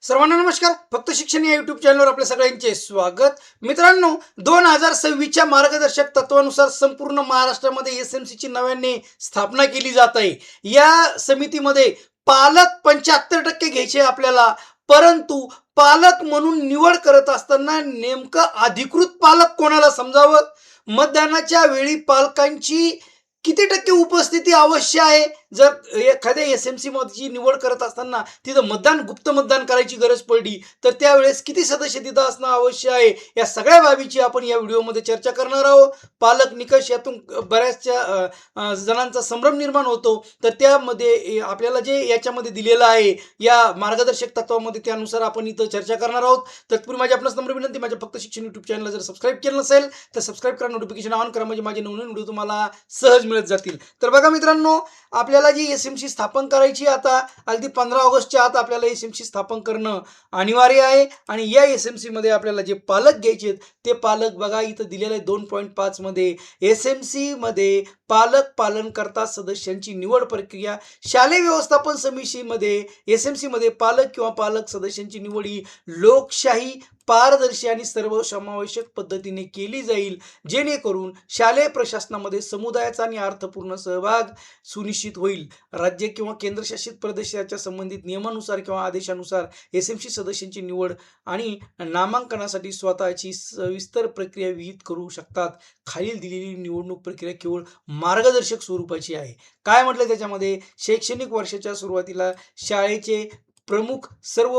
सर्वांना नमस्कार. फक्त शिक्षण या यूट्यूब चॅनलवर आपल्या सगळ्यांचे स्वागत. मित्रांनो, 2026च्या मार्गदर्शक तत्वानुसार संपूर्ण महाराष्ट्रामध्ये एसएमसीची नव्याने स्थापना केली जात आहे. या समितीमध्ये पालक 75% घ्यायचे आपल्याला, परंतु पालक म्हणून निवड करत असताना नेमकं अधिकृत पालक कोणाला समजावं, मतदानाच्या वेळी पालकांची किती टक्के उपस्थिती आवश्यक आहे. जर एखाद्या एसएमसी ची निवड करत असताना तिथं गुप्त मतदान करायची गरज पडली तर त्यावेळेस किती सदस्य तिथं असणं आवश्यक आहे, या सगळ्या बाबीची आपण या व्हिडिओमध्ये चर्चा करणार आहोत. पालक निकष यातून बऱ्याचशा जणांचा संभ्रम निर्माण होतो, तर त्यामध्ये आपल्याला जे याच्यामध्ये दिलेलं आहे या मार्गदर्शक तत्वामध्ये त्यानुसार आपण इथं चर्चा करणार आहोत. तत्पूर्वी माझी आपणास नम्र विनंती, माझ्या फक्त शिक्षण यूट्यूब चॅनलला जर सबस्क्राईब केलं नसेल तर सबस्क्राईब करा, नोटिफिकेशन ऑन करा, म्हणजे माझे नवीन व्हिडिओ तुम्हाला सहज मिळत जातील. तर बघा मित्रांनो, आपल्याला जी एसएमसी स्थापन करायची आता अगदी 15 ऑगस्टच्या आत आपल्याला एसएमसी स्थापन करणं अनिवार्य आहे. आणि या एसएमसी मध्ये आपल्याला जे पालक घ्यायचे ते पालक बघा इथं दिलेलं आहे 2.5 मध्ये. एसएमसी मध्ये पालक पालनकर्ता सदस्यांची निवड प्रक्रिया शालेय व्यवस्थापन समितीमध्ये एसएमसी मध्ये पालक किंवा पालक सदस्यांची निवड ही लोकशाही, पारदर्शी आणि सर्वसमावेशक पद्धतीने केली जाईल, जेणेकरून शालेय प्रशासनामध्ये समुदायाचा आणि अर्थपूर्ण सहभाग सुनिश्चित होईल. राज्य किंवा केंद्रशासित प्रदेशाच्या संबंधित नियमानुसार किंवा आदेशानुसार एसएमसी सदस्यांची निवड आणि नामांकनासाठी स्वतःची सविस्तर प्रक्रिया विहित करू शकतात. खालील दिलेली निवडणूक प्रक्रिया केवळ मार्गदर्शक स्वरूपाची आहे. काय म्हटलं त्याच्यामध्ये, शैक्षणिक वर्षाच्या सुरुवातीला शाळेचे प्रमुख सर्व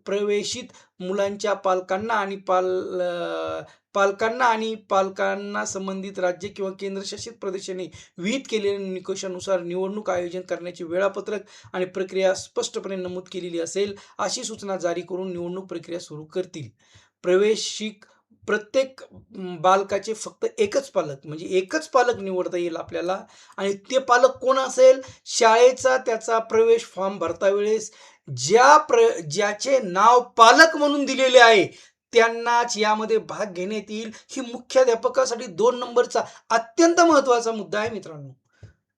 प्रवेशित मुलांच्या पालकांना संबंधित राज्य किंवा केंद्रशासित प्रदेशाने विहित केलेल्या निकषानुसार निवडणूक आयोजन करण्याचे वेळापत्रक आणि प्रक्रिया स्पष्टपणे नमूद केलेली असेल अशी सूचना जारी करून निवडणूक प्रक्रिया सुरू करतील. प्रवेशिक प्रत्येक बालकाचे फक्त एकच पालक, म्हणजे एकच पालक निवडता येईल आपल्याला. आणि ते पालक कोण असेल, शाळेचा त्याचा प्रवेश फॉर्म भरता वेळेस ज्याचे नाव पालक म्हणून दिलेले आहे त्यांनाच यामध्ये भाग घेण्यात येईल. ही मुख्याध्यापकासाठी 2 नंबरचा अत्यंत महत्वाचा मुद्दा आहे मित्रांनो.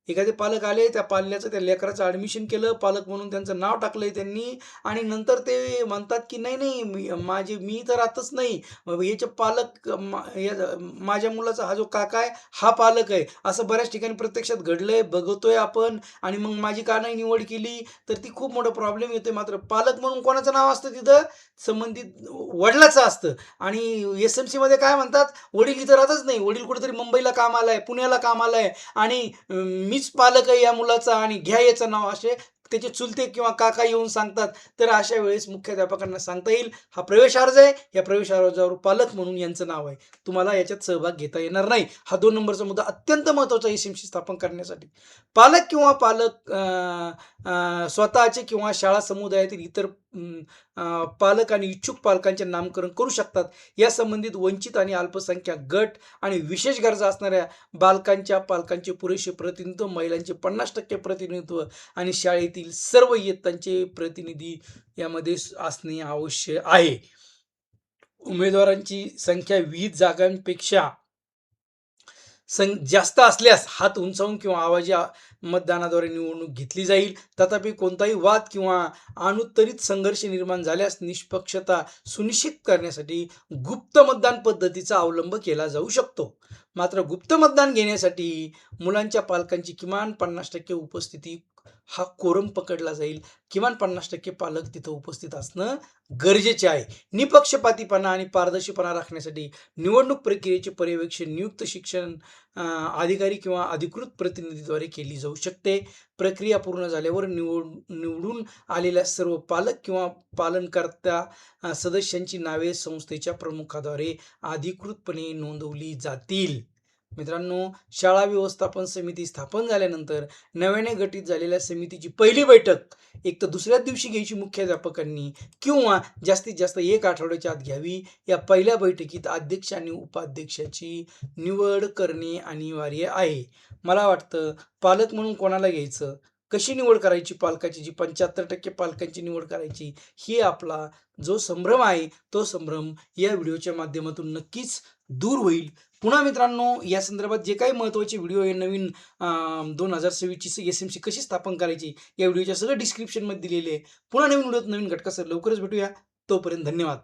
एखादे पालक आले, त्या पाल्याचं त्या लेकराचं ऍडमिशन केलं, पालक म्हणून त्यांचं नाव टाकलंय त्यांनी, आणि नंतर ते म्हणतात की नाही मी तर राहतच नाही, याचे पालक माझ्या मुलाचा हा जो काका आहे हा पालक आहे, असं बऱ्याच ठिकाणी प्रत्यक्षात घडलंय, बघतोय आपण. आणि मग माझी का नाही निवड केली, तर ती खूप मोठा प्रॉब्लेम येतोय. मात्र पालक म्हणून कोणाचं नाव असतं तिथं, संबंधित वडिलाचं असतं. आणि एसएमसी मध्ये काय म्हणतात, वडील इथं राहतच नाही, वडील कुठेतरी मुंबईला कामाला आहे, पुण्याला कामाला आहे, आणि मीच पालक आहे या मुलाचा आणि घ्या याचं नाव, असे त्याचे चुलते किंवा काका येऊन सांगतात. तर अशा वेळेस मुख्याध्यापकांना सांगता येईल हा प्रवेश अर्ज आहे, या प्रवेश अर्जावर पालक म्हणून यांचं नाव आहे, तुम्हाला याच्यात सहभाग घेता येणार नाही. हा 2 नंबरचा मुद्दा अत्यंत महत्वाचा एसएमसी स्थापन करण्यासाठी. पालक किंवा पालक स्वतःचे किंवा शाळा समुदायातील इतर पालक आणि इच्छुक पालकांचे नामकरण करू शकतात. या संबंधित वंचित आणि अल्पसंख्याक गट आणि विशेष गरजा असणाऱ्या पालकांचे पुरेसे प्रतिनिधित्व, महिलांचे 50% प्रतिनिधित्व आणि शाळेतील सर्व इयत्तांचे प्रतिनिधी यामध्ये असणे आवश्यक आहे. उमेदवारांची संख्या विहित जागांपेक्षा जास्त असल्यास हात उंचावून किंवा आवाजी मतदानाद्वारे निवडणूक घेतली जाईल. तथापि कोणताही वाद किंवा अनुत्तरित संघर्ष निर्माण झाल्यास निष्पक्षता सुनिश्चित करण्यासाठी गुप्त मतदान पद्धतीचा अवलंब केला जाऊ शकतो. मात्र गुप्त मतदान घेण्यासाठी मुलांच्या पालकांची किमान 50% उपस्थिती हा कोरम पकडला जाईल. किमान 50% पालक तिथं उपस्थित असणं गरजेचे आहे. निपक्षपातीपणा आणि पारदर्शीपणा राखण्यासाठी निवडणूक प्रक्रियेचे पर्यवेक्षण नियुक्त शिक्षण अधिकारी किंवा अधिकृत प्रतिनिधीद्वारे केली जाऊ शकते. प्रक्रिया पूर्ण झाल्यावर निवडून आलेल्या सर्व पालक किंवा पालनकर्ता सदस्यांची नावे संस्थेच्या प्रमुखाद्वारे अधिकृतपणे नोंदवली जातील. मित्रांनो, शाळा व्यवस्थापन समिती स्थापन झाल्यानंतर नव्याने गठीत झालेल्या समितीची पहिली बैठक एक तर दुसऱ्याच दिवशी घ्यायची मुख्याध्यापकांनी, किंवा जास्तीत जास्त 1 आठवड्याच्या आत घ्यावी. या पहिल्या बैठकीत अध्यक्ष आणि उपाध्यक्षाची निवड करणे अनिवार्य आहे. मला वाटतं पालक म्हणून कोणाला घ्यायचं, कशी निवड करायची, पालकाची जी 75% पालकांची निवड करायची, ही आपला जो संभ्रम आहे तो संभ्रम या व्हिडिओच्या माध्यमातून नक्कीच दूर होईल. पुन्हा मित्रांनो या संदर्भात जे काही महत्त्वाचे व्हिडिओ आहे नवीन 2026ची SMC कशी स्थापन करायची या व्हिडिओच्या सगळं डिस्क्रिप्शनमध्ये दिलेले आहे. पुन्हा नवीन व्हिडिओत नवीन घटकासह लवकरच भेटूया. तोपर्यंत धन्यवाद.